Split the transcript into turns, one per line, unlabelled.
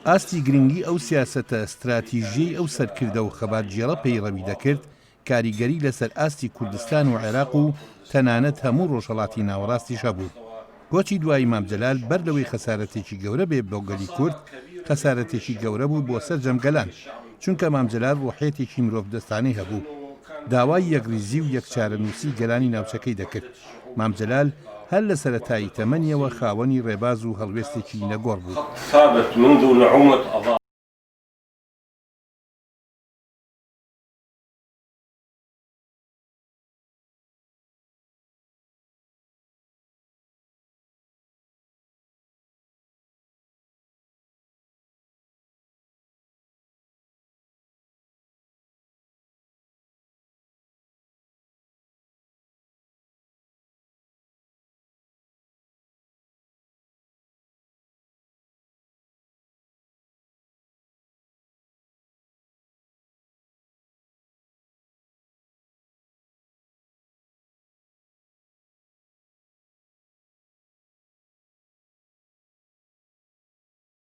ئاستی گرنگی ئەو سیاسەتە استراتیژیەی ئەو سەرکردە و خەباتجێڵە پەیڕەوی دەکرد کاریگەری لەسەر ئاستی کوردستان و عێراق و تەنانەت هەموو ڕۆژهەڵاتی ناوەڕاستیش هەبوو. گۆچی دوای مام جەلال بەر لەوەی خەسارەتێکی گەورە بێ بۆ گەلی کورد، خەسارەتێکی گەورە بوو بۆ سەر جەمگەلان، چونکە مام جەلال ڕوحێتێکی مرۆڤ دەستانەی هەبوو. داوای یەکریزی و یەکچارەنووسی گەلانی ناوچەکەی دەکرد. مام جەلال هەر لە سەرەتایی تەمەنیەوە خاوەنی ڕێباز و هەڵوێستێکی نەگۆڕ بوو.